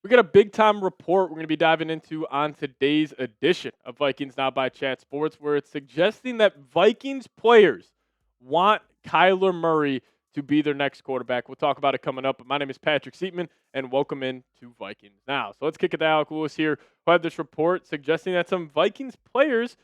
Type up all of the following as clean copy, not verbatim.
We got a big-time report we're going to be diving into on today's edition of Vikings Now by Chat Sports, where it's suggesting that Vikings players want Kyler Murray to be their next quarterback. We'll talk about it coming up. But my name is Patrick Siepman, and welcome in to Vikings Now. So let's kick it to Alec Lewis here, who had this report suggesting that some Vikings players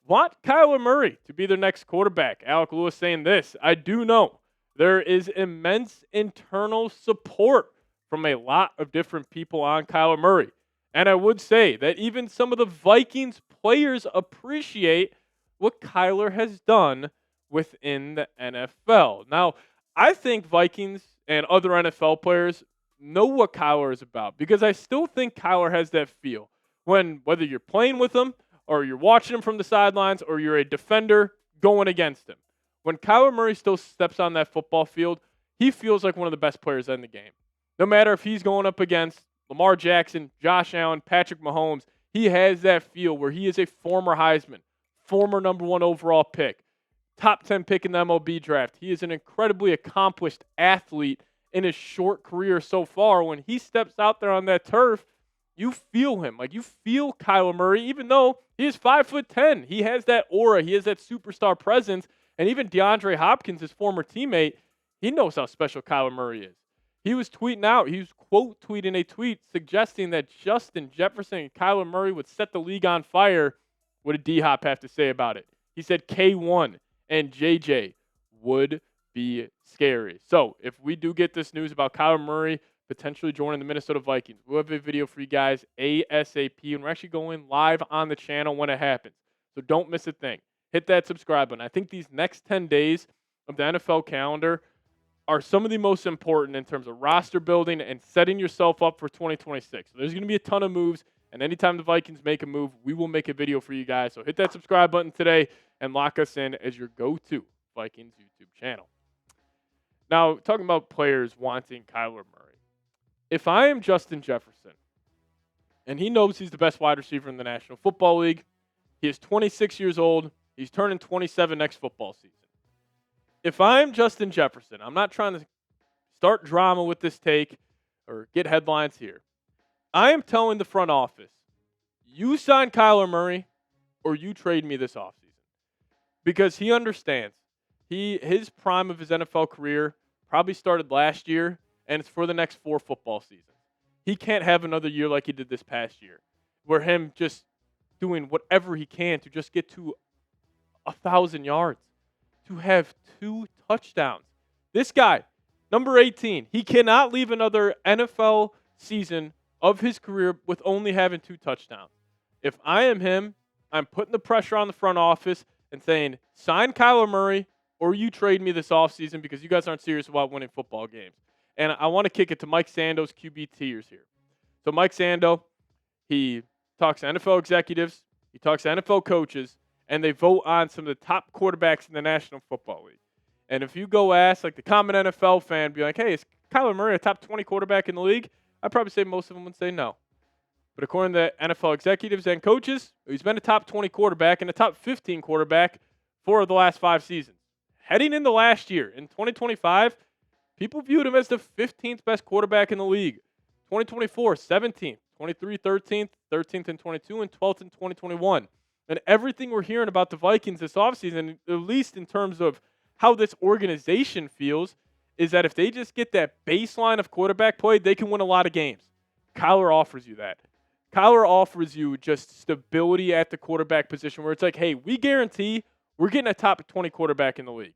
want Kyler Murray to be their next quarterback. Alec Lewis saying this: I do know there is immense internal support from a lot of different people on Kyler Murray. And I would say that even some of the Vikings players appreciate what Kyler has done within the NFL. Now, I think Vikings and other NFL players know what Kyler is about, because I still think Kyler has that feel when, whether you're playing with him or you're watching him from the sidelines or you're a defender going against him, when Kyler Murray still steps on that football field, he feels like one of the best players in the game. No matter if he's going up against Lamar Jackson, Josh Allen, Patrick Mahomes, he has that feel where he is a former Heisman, former number 1 overall pick, top 10 pick in the MLB draft. He is an incredibly accomplished athlete in his short career so far. When he steps out there on that turf, you feel him. Like, you feel Kyler Murray, even though he is 5'10". He has that aura. He has that superstar presence. And even DeAndre Hopkins, his former teammate, he knows how special Kyler Murray is. He was tweeting out, he was quote tweeting a tweet suggesting that Justin Jefferson and Kyler Murray would set the league on fire. What did D-Hop have to say about it? He said K1 and JJ would be scary. So if we do get this news about Kyler Murray potentially joining the Minnesota Vikings, we'll have a video for you guys ASAP, and we're actually going live on the channel when it happens. So don't miss a thing. Hit that subscribe button. I think these next 10 days of the NFL calendar are some of the most important in terms of roster building and setting yourself up for 2026. So there's going to be a ton of moves, and anytime the Vikings make a move, we will make a video for you guys. So hit that subscribe button today and lock us in as your go-to Vikings YouTube channel. Now, talking about players wanting Kyler Murray. If I am Justin Jefferson, and he knows he's the best wide receiver in the National Football League, he is 26 years old, he's turning 27 next football season. If I'm Justin Jefferson, I'm not trying to start drama with this take or get headlines here. I am telling the front office, you sign Kyler Murray or you trade me this offseason. Because he understands. His prime of his NFL career probably started last year, and it's for the next 4 football seasons. He can't have another year like he did this past year, where him just doing whatever he can to just get to 1,000 yards. To have 2 touchdowns. This guy, number 18, he cannot leave another NFL season of his career with only having 2 touchdowns. If I am him, I'm putting the pressure on the front office and saying, sign Kyler Murray or you trade me this offseason because you guys aren't serious about winning football games. And I want to kick it to Mike Sando's QB tiers here. So Mike Sando, he talks to NFL executives, he talks to NFL coaches, and they vote on some of the top quarterbacks in the National Football League. And if you go ask, like the common NFL fan, be like, hey, is Kyler Murray a top 20 quarterback in the league? I'd probably say most of them would say no. But according to NFL executives and coaches, he's been a top 20 quarterback and a top 15 quarterback for the last 5 seasons. Heading into last year, in 2025, people viewed him as the 15th best quarterback in the league. 2024, 17th, 23, 13th, 13th in 22, and 12th in 2021. And everything we're hearing about the Vikings this offseason, at least in terms of how this organization feels, is that if they just get that baseline of quarterback play, they can win a lot of games. Kyler offers you that. Kyler offers you just stability at the quarterback position where it's like, hey, we guarantee we're getting a top 20 quarterback in the league.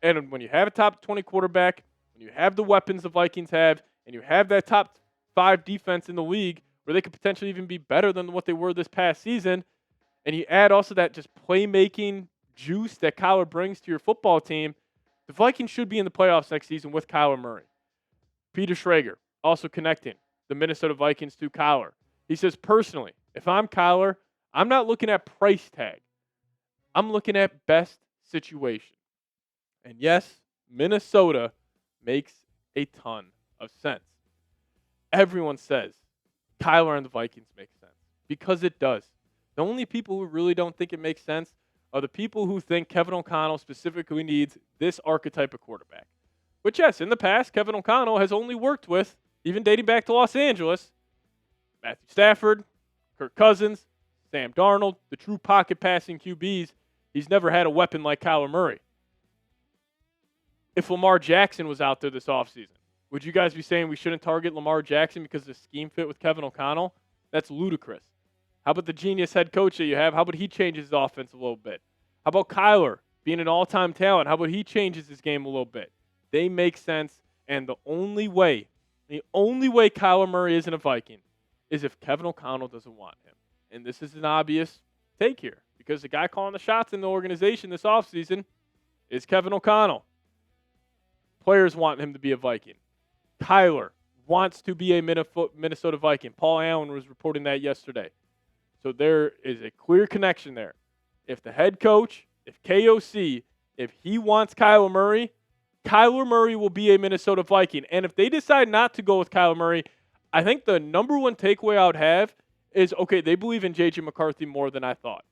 And when you have a top 20 quarterback, when you have the weapons the Vikings have, and you have that top 5 defense in the league where they could potentially even be better than what they were this past season, and you add also that just playmaking juice that Kyler brings to your football team, the Vikings should be in the playoffs next season with Kyler Murray. Peter Schrager, also connecting the Minnesota Vikings to Kyler. He says, personally, if I'm Kyler, I'm not looking at price tag. I'm looking at best situation. And yes, Minnesota makes a ton of sense. Everyone says Kyler and the Vikings make sense because it does. The only people who really don't think it makes sense are the people who think Kevin O'Connell specifically needs this archetype of quarterback. Which, yes, in the past, Kevin O'Connell has only worked with, even dating back to Los Angeles, Matthew Stafford, Kirk Cousins, Sam Darnold, the true pocket passing QBs. He's never had a weapon like Kyler Murray. If Lamar Jackson was out there this offseason, would you guys be saying we shouldn't target Lamar Jackson because the scheme fit with Kevin O'Connell? That's ludicrous. How about the genius head coach that you have? How about he changes his offense a little bit? How about Kyler being an all-time talent? How about he changes his game a little bit? They make sense, and the only way Kyler Murray isn't a Viking is if Kevin O'Connell doesn't want him. And this is an obvious take here because the guy calling the shots in the organization this offseason is Kevin O'Connell. Players want him to be a Viking. Kyler wants to be a Minnesota Viking. Paul Allen was reporting that yesterday. So there is a clear connection there. If the head coach, if KOC, if he wants Kyler Murray will be a Minnesota Viking. And if they decide not to go with Kyler Murray, I think the number one takeaway I would have is, okay, they believe in J.J. McCarthy more than I thought.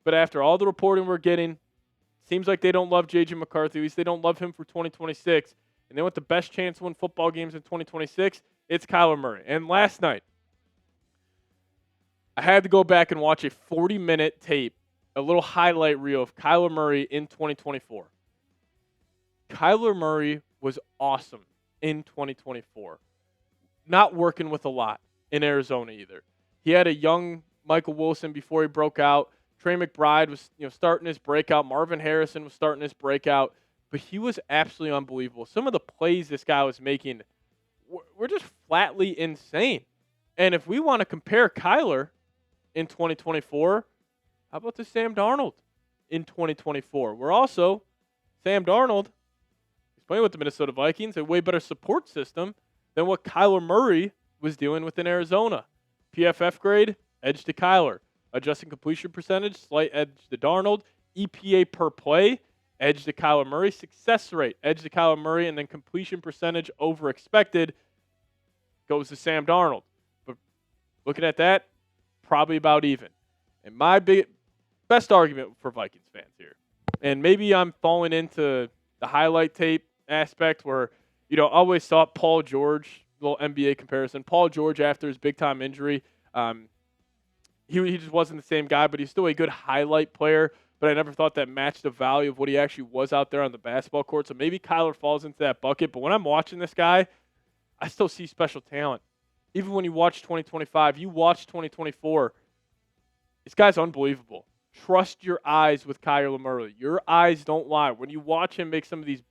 But after all the reporting we're getting, seems like they don't love J.J. McCarthy. At least they don't love him for 2026. And they want the best chance to win football games in 2026. It's Kyler Murray. And last night, I had to go back and watch a 40-minute tape, a little highlight reel of Kyler Murray in 2024. Kyler Murray was awesome in 2024. Not working with a lot in Arizona either. He had a young Michael Wilson before he broke out. Trey McBride was starting his breakout. Marvin Harrison was starting his breakout. But he was absolutely unbelievable. Some of the plays this guy was making were just flatly insane. And if we want to compare Kyler in 2024, how about the Sam Darnold in 2024? We're also, Sam Darnold, he's playing with the Minnesota Vikings, a way better support system than what Kyler Murray was doing within Arizona. PFF grade, edge to Kyler. Adjusting completion percentage, slight edge to Darnold. EPA per play, edge to Kyler Murray. Success rate, edge to Kyler Murray. And then completion percentage over expected goes to Sam Darnold. But looking at that, probably about even. And my best argument for Vikings fans here, and maybe I'm falling into the highlight tape aspect where, I always thought Paul George, little NBA comparison, Paul George after his big-time injury, he just wasn't the same guy, but he's still a good highlight player. But I never thought that matched the value of what he actually was out there on the basketball court. So maybe Kyler falls into that bucket. But when I'm watching this guy, I still see special talent. Even when you watch 2025, you watch 2024, this guy's unbelievable. Trust your eyes with Kyler Murray. Your eyes don't lie. When you watch him make some of these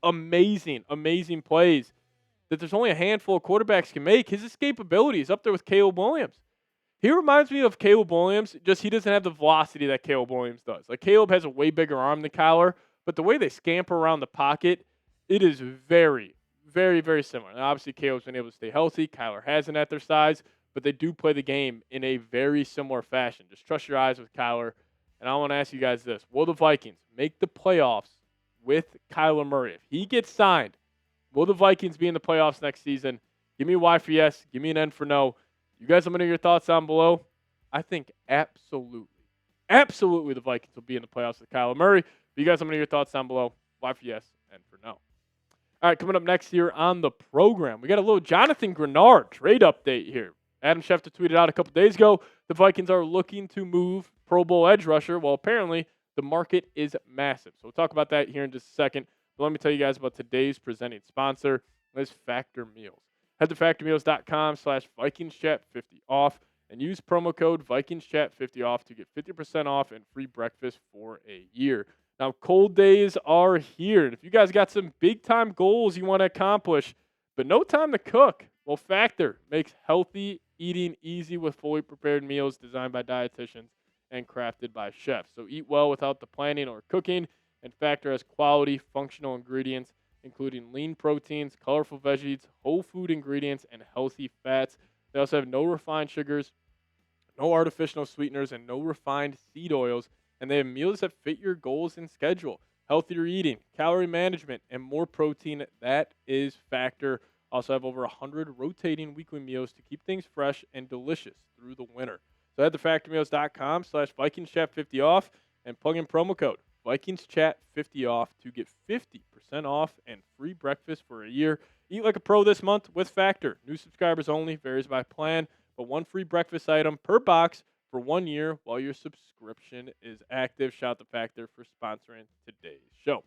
amazing, amazing plays that there's only a handful of quarterbacks can make, his escapability is up there with Caleb Williams. He reminds me of Caleb Williams, just he doesn't have the velocity that Caleb Williams does. Like, Caleb has a way bigger arm than Kyler, but the way they scamper around the pocket, it is very, very, very similar. And obviously, Caleb's been able to stay healthy. Kyler hasn't at their size, but they do play the game in a very similar fashion. Just trust your eyes with Kyler. And I want to ask you guys this. Will the Vikings make the playoffs with Kyler Murray? If he gets signed, will the Vikings be in the playoffs next season? Give me a Y for yes. Give me an N for no. You guys, let me know your thoughts down below. I think absolutely the Vikings will be in the playoffs with Kyler Murray. But you guys, let me know your thoughts down below. Y for yes, N for no. All right, coming up next here on the program, we got a little Jonathan Greenard trade update here. Adam Schefter tweeted out a couple days ago, the Vikings are looking to move Pro Bowl edge rusher. Well, apparently the market is massive. So we'll talk about that here in just a second. But let me tell you guys about today's presenting sponsor, is Factor Meals. Head to factormeals.com/VikingsChat50 off and use promo code VikingsChat50 off to get 50% off and free breakfast for a year. Now, cold days are here. And if you guys got some big-time goals you want to accomplish, but no time to cook, well, Factor makes healthy eating easy with fully prepared meals designed by dietitians and crafted by chefs. So eat well without the planning or cooking, and Factor has quality, functional ingredients, including lean proteins, colorful veggies, whole food ingredients, and healthy fats. They also have no refined sugars, no artificial sweeteners, and no refined seed oils. And they have meals that fit your goals and schedule. Healthier eating, calorie management, and more protein. That is Factor. Also have over 100 rotating weekly meals to keep things fresh and delicious through the winter. So head to factormeals.com/VikingsChat50 off and plug in promo code VikingsChat50 off to get 50% off and free breakfast for a year. Eat like a pro this month with Factor. New subscribers only, varies by plan, but one free breakfast item per box for 1 year while your subscription is active. Shout out to Factor for sponsoring today's show.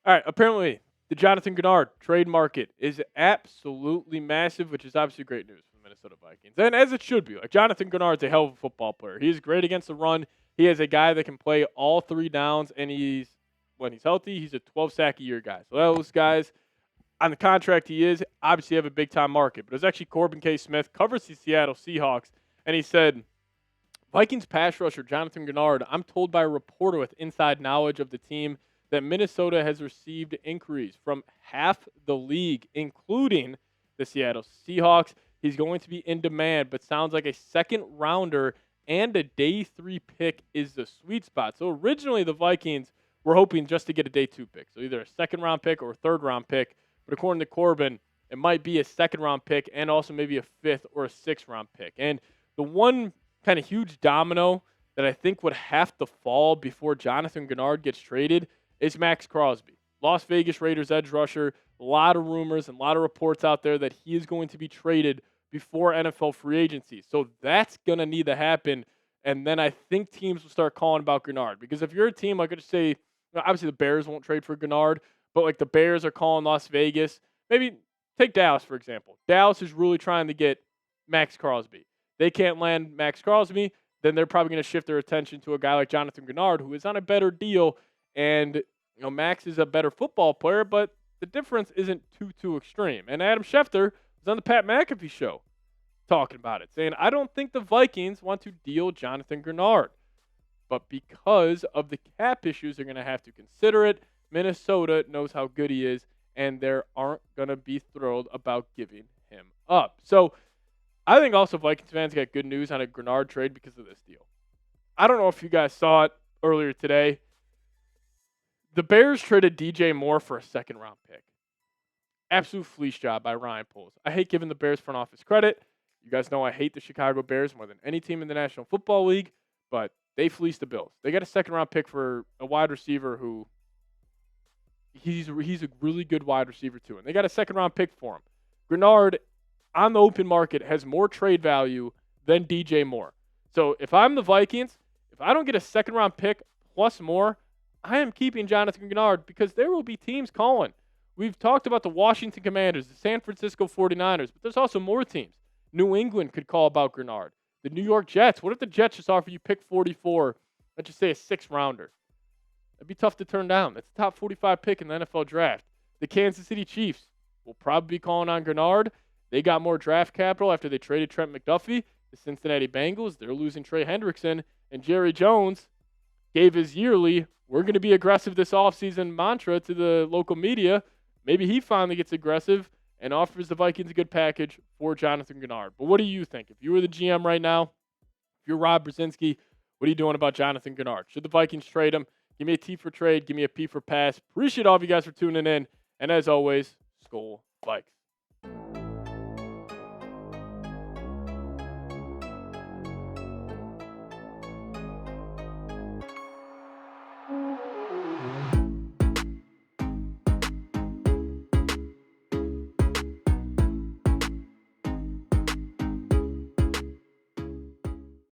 All right, apparently the Jonathan Greenard trade market is absolutely massive, which is obviously great news for the Minnesota Vikings. And as it should be. Like, Jonathan Greenard's a hell of a football player. He's great against the run. He is a guy that can play all 3 downs, and when he's healthy, he's a 12-sack-a-year guy. So those guys, on the contract he is, obviously have a big-time market. But it was actually Corbin K. Smith, covers the Seattle Seahawks, and he said, Vikings pass rusher Jonathan Greenard, I'm told by a reporter with inside knowledge of the team that Minnesota has received inquiries from half the league, including the Seattle Seahawks. He's going to be in demand, but sounds like a second rounder and a day 3 pick is the sweet spot. So originally the Vikings were hoping just to get a day 2 pick. So either a second round pick or a third round pick. But according to Corbin, it might be a second round pick and also maybe a 5th or a 6th round pick. And the one kind of huge domino that I think would have to fall before Jonathan Greenard gets traded is Maxx Crosby. Las Vegas Raiders edge rusher. A lot of rumors and a lot of reports out there that he is going to be traded before NFL free agency. So that's going to need to happen. And then I think teams will start calling about Greenard. Because if you're a team, like I just say, obviously the Bears won't trade for Greenard, but like the Bears are calling Las Vegas. Maybe take Dallas, for example. Dallas is really trying to get Maxx Crosby. They can't land Maxx Crosby, then they're probably going to shift their attention to a guy like Jonathan Greenard, who is on a better deal. And Max is a better football player, but the difference isn't too extreme. And Adam Schefter was on the Pat McAfee show talking about it, saying, I don't think the Vikings want to deal Jonathan Greenard. But because of the cap issues, they're going to have to consider it. Minnesota knows how good he is, and they aren't going to be thrilled about giving him up. So I think also Vikings fans got good news on a Greenard trade because of this deal. I don't know if you guys saw it earlier today. The Bears traded DJ Moore for a second-round pick. Absolute fleece job by Ryan Poles. I hate giving the Bears front office credit. You guys know I hate the Chicago Bears more than any team in the National Football League, but they fleeced the Bills. They got a second-round pick for a wide receiver who he's a really good wide receiver too, and they got a second-round pick for him. Greenard, on the open market, has more trade value than DJ Moore. So if I'm the Vikings, if I don't get a second-round pick plus more, I am keeping Jonathan Greenard because there will be teams calling. We've talked about the Washington Commanders, the San Francisco 49ers, but there's also more teams. New England could call about Greenard. The New York Jets. What if the Jets just offer you pick 44, let's just say a 6th-rounder? That'd be tough to turn down. That's a top 45 pick in the NFL draft. The Kansas City Chiefs will probably be calling on Greenard. They got more draft capital after they traded Trent McDuffie. The Cincinnati Bengals, they're losing Trey Hendrickson. And Jerry Jones gave his yearly, we're going to be aggressive this offseason mantra to the local media. Maybe he finally gets aggressive and offers the Vikings a good package for Jonathan Greenard. But what do you think? If you were the GM right now, if you're Rob Brzezinski, what are you doing about Jonathan Greenard? Should the Vikings trade him? Give me a T for trade. Give me a P for pass. Appreciate all of you guys for tuning in. And as always, Skol Vikes.